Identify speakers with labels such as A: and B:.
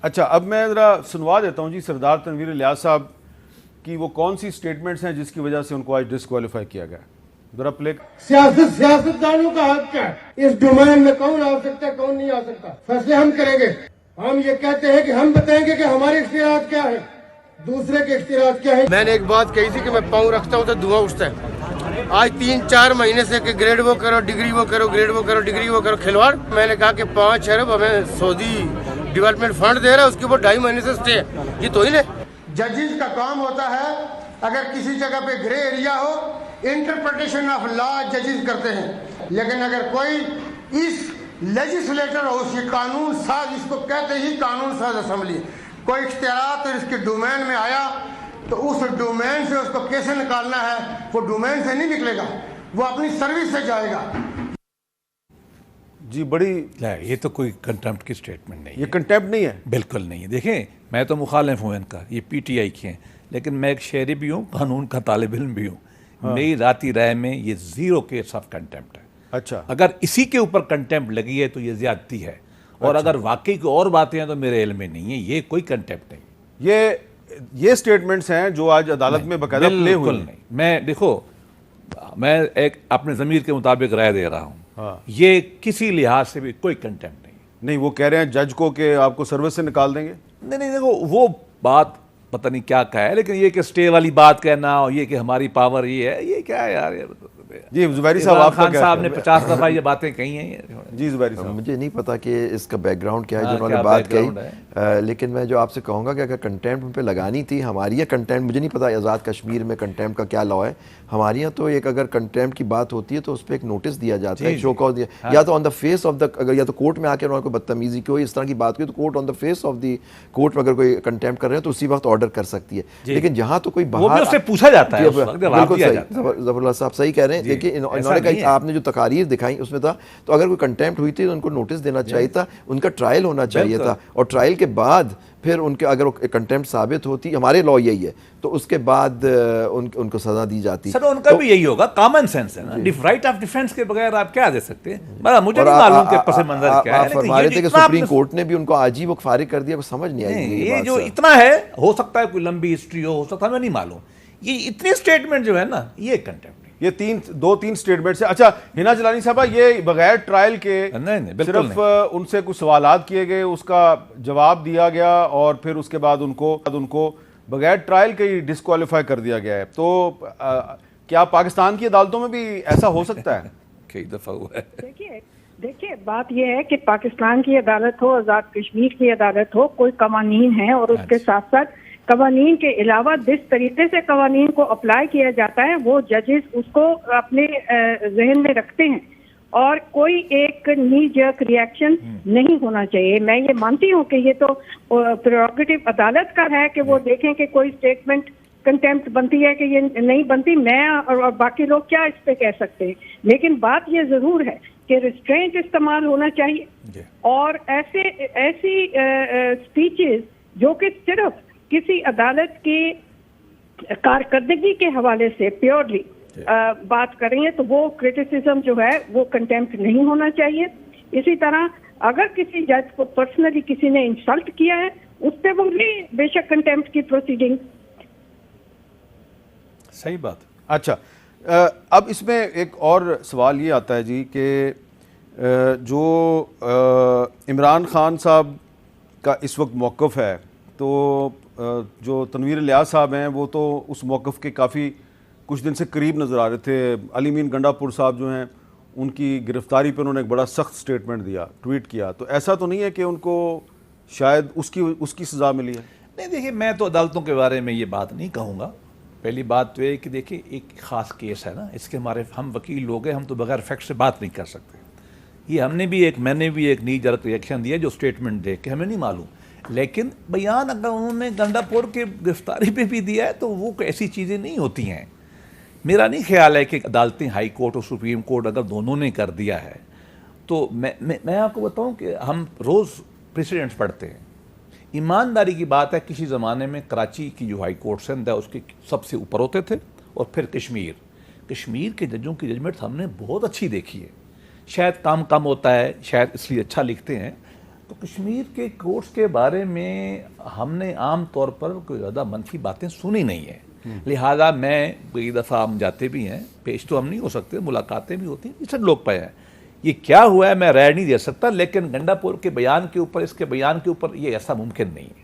A: اچھا اب میں ذرا سنوا دیتا ہوں جی سردار تنویر الیاس صاحب کی وہ کون سی سٹیٹمنٹس ہیں جس کی وجہ سے ان کو آج ڈسکوالیفائی کیا گیا. ذرا پلے.
B: سیاستدانوں کا حق ہے اس ڈومین میں کون آ سکتا ہے کون نہیں آ سکتا فیصلے ہم کریں گے. ہم یہ کہتے ہیں کہ ہم بتائیں گے کہ ہمارے اختیارات کیا ہے دوسرے کے اختیارات کیا ہے. میں نے ایک بات کہی تھی کہ میں پاؤں رکھتا ہوں تو دھواں اٹھتا ہے. آج 3-4 مہینے سے کہ گریڈ وہ کرو ڈگری وہ کرو گریڈ وہ کرو ڈگری وہ کرو کھلواڑ. میں نے کہا کہ 5 ارب ہمیں سعودی ڈیولپمنٹ فنڈ دے رہا ہے اس کے اوپر 2.5 مہینے سے اسٹے ہے. یہ تو ہی نہیں. ججز کا کام ہوتا ہے اگر کسی جگہ پہ grey area who interpretation of law ججز کرتے ہیں. لیکن اگر کوئی اس لیجسلیٹر ہو اس کی قانون ساز اس کو کہتے ہی قانون ساز اسمبلی کوئی اختیارات اس کے ڈومین میں آیا تو اس ڈومین سے اس کو کیسے نکالنا ہے وہ ڈومین سے نہیں نکلے گا وہ اپنی سروس سے جائے گا.
A: جی بڑی
C: یہ تو کوئی کنٹمپٹ کی سٹیٹمنٹ نہیں ہے.
A: یہ کنٹمپٹ نہیں ہے
C: بالکل نہیں ہے. دیکھیں میں تو مخالف ہوں ان کا یہ پی ٹی آئی کے ہیں لیکن میں ایک شہری بھی ہوں قانون کا طالب علم بھی ہوں. میری ذاتی رائے میں یہ 0 کیس آف کنٹمپٹ ہے.
A: اچھا
C: اگر اسی کے اوپر کنٹمپٹ لگی ہے تو یہ زیادتی ہے اور اگر واقعی کوئی اور باتیں ہیں تو میرے علم میں نہیں ہے. یہ کوئی کنٹمپٹ نہیں.
A: یہ سٹیٹمنٹس ہیں جو آج عدالت میں باقاعدہ پلے ہوئی ہیں.
C: میں دیکھو میں ایک اپنے ضمیر کے مطابق رائے دے رہا ہوں. یہ کسی لحاظ سے بھی کوئی کنٹمپٹ نہیں.
A: وہ کہہ رہے ہیں جج کو کہ آپ کو سروس سے نکال دیں گے.
C: نہیں دیکھو وہ بات پتہ نہیں کیا کہا ہے لیکن یہ کہ سٹے والی بات کہنا اور یہ کہ ہماری پاور یہ ہے یہ کیا ہے یار.
A: جی زبیری صاحب آپ
C: خان صاحب نے 50 دفعہ یہ باتیں کہی ہیں.
A: جی زبیری صاحب
D: مجھے نہیں پتا کہ اس کا بیک گراؤنڈ کیا ہے جنہوں نے بات کہی لیکن میں جو آپ سے کہوں گا کہ اگر کنٹمپٹ پہ لگانی تھی ہماری یہ کنٹمپٹ مجھے نہیں پتا آزاد کشمیر میں کنٹمپٹ کا کیا لا ہے. ہمارے یہاں تو ایک اگر کنٹمپٹ کی بات ہوتی ہے تو اس پہ ایک نوٹس دیا جاتا ہے شو کاز دیا یا تو آن دا فیس آف دا اگر یا تو کورٹ میں آ کے انہوں نے کوئی بدتمیزی کی اس طرح کی بات کی تو court on the face of the court میں اگر کوئی کنٹمپٹ کر رہے ہیں تو اسی وقت آرڈر کر سکتی ہے. لیکن جہاں تو کوئی باہر
C: اس سے پوچھا جاتا ہے
D: بالکل صحیح ظفر اللہ صاحب صحیح کہہ رہے ہیں. دیکھیے انہوں نے کہا آپ نے جو تقاریر دکھائی اس میں تھا تو اگر کوئی کنٹمپٹ ہوئی تھی تو ان کو نوٹس دینا چاہیے تھا. ان کا ٹرائل ہونا چاہیے تھا اور ٹرائل کے بعد پھر ان کے اگر کنٹمپٹ ثابت ہوتی ہمارے لا یہی ہے تو اس کے بعد ان کو سزا دی جاتی.
C: سر ان کا بھی یہی ہوگا کامن سینس ہے نا. رائٹ آف ڈیفنس کے بغیر آپ کیا دے سکتے ہیں. مجھے نہیں معلوم کہ پس منظر کیا ہے.
D: آپ فرما رہے تھے کہ سپریم کورٹ نے بھی ان کو آج ہی وہ فارغ کر دیا. سمجھ نہیں آئی
C: یہ جو اتنا ہے ہو سکتا ہے کوئی لمبی ہسٹری ہو سکتا ہے ہمیں نہیں معلوم. یہ اتنی سٹیٹمنٹ جو ہے نا یہ کنٹمپٹ
A: یہ 2-3 سٹیٹمنٹس ہیں. اچھا ہنا جلانی صاحبہ یہ بغیر ٹرائل کے صرف ان سے کچھ سوالات کیے گئے اس کا جواب دیا گیا اور پھر اس کے بعد ان کو بغیر ٹرائل کے ہی ڈسکوالیفائی کر دیا گیا ہے. تو کیا پاکستان کی عدالتوں میں بھی ایسا ہو سکتا ہے؟
C: کئی دفعہ ہوا ہے.
E: دیکھیے بات یہ ہے کہ پاکستان کی عدالت ہو آزاد کشمیر کی عدالت ہو کوئی قوانین ہیں اور اس کے ساتھ ساتھ قوانین کے علاوہ جس طریقے سے قوانین کو اپلائی کیا جاتا ہے وہ ججز اس کو اپنے ذہن میں رکھتے ہیں اور کوئی ایک نی جرک ریئیکشن نہیں ہونا چاہیے. میں یہ مانتی ہوں کہ یہ تو پریروگیٹو عدالت کا ہے کہ وہ دیکھیں کہ کوئی اسٹیٹمنٹ کنٹمپٹ بنتی ہے کہ یہ نہیں بنتی. میں اور باقی لوگ کیا اس پہ کہہ سکتے ہیں. لیکن بات یہ ضرور ہے کہ ریسٹرینٹ استعمال ہونا چاہیے اور ایسی اسپیچز جو کہ صرف کسی عدالت کی کارکردگی کے حوالے سے پیورلی بات کریں گے تو وہ کرٹیسزم جو ہے وہ کنٹمپٹ نہیں ہونا چاہیے. اسی طرح اگر کسی جج کو پرسنلی کسی نے انسلٹ کیا ہے اس پہ وہ بھی بے شک کنٹمپٹ کی پروسیڈنگ.
C: صحیح بات.
A: اچھا اب اس میں ایک اور سوال یہ آتا ہے جی کہ جو عمران خان صاحب کا اس وقت موقف ہے تو جو تنویر الیاس صاحب ہیں وہ تو اس موقف کے کافی کچھ دن سے قریب نظر آ رہے تھے. علی مین گنڈا پور صاحب جو ہیں ان کی گرفتاری پہ انہوں نے ایک بڑا سخت سٹیٹمنٹ دیا ٹویٹ کیا. تو ایسا تو نہیں ہے کہ ان کو شاید اس کی سزا ملی ہے؟
C: نہیں دیکھیے میں تو عدالتوں کے بارے میں یہ بات نہیں کہوں گا. پہلی بات تو یہ کہ دیکھیے ایک خاص کیس ہے نا اس کے ہمارے ہم وکیل لوگ ہیں ہم تو بغیر فیکٹ سے بات نہیں کر سکتے. یہ میں نے بھی ایک نی جرک ریئیکشن دیا جو سٹیٹمنٹ دیکھ کے ہمیں نہیں معلوم. لیکن بیان اگر انہوں نے گنڈا پور کے گرفتاری پہ بھی دیا ہے تو وہ ایسی چیزیں نہیں ہوتی ہیں. میرا نہیں خیال ہے کہ عدالتیں ہائی کورٹ اور سپریم کورٹ اگر دونوں نے کر دیا ہے تو میں آپ کو بتاؤں کہ ہم روز پریسیڈنٹس پڑھتے ہیں. ایمانداری کی بات ہے کسی زمانے میں کراچی کی جو ہائی کورٹ سندھ ہے اس کے سب سے اوپر ہوتے تھے اور پھر کشمیر کے ججوں کی ججمنٹ ہم نے بہت اچھی دیکھی ہے. شاید کام کم ہوتا ہے شاید اس لیے اچھا لکھتے ہیں تو کشمیر کے کورٹس کے بارے میں ہم نے عام طور پر کوئی زیادہ منفی باتیں سنی نہیں ہیں، لہٰذا میں کئی دفعہ ہم جاتے بھی ہیں، پیش تو ہم نہیں ہو سکتے، ملاقاتیں بھی ہوتی ہیں، یہ سب لوگ پہ ہیں. یہ کیا ہوا ہے میں رائے نہیں دے سکتا، لیکن گنڈا پور کے بیان کے اوپر، اس کے بیان کے اوپر یہ ایسا ممکن نہیں ہے.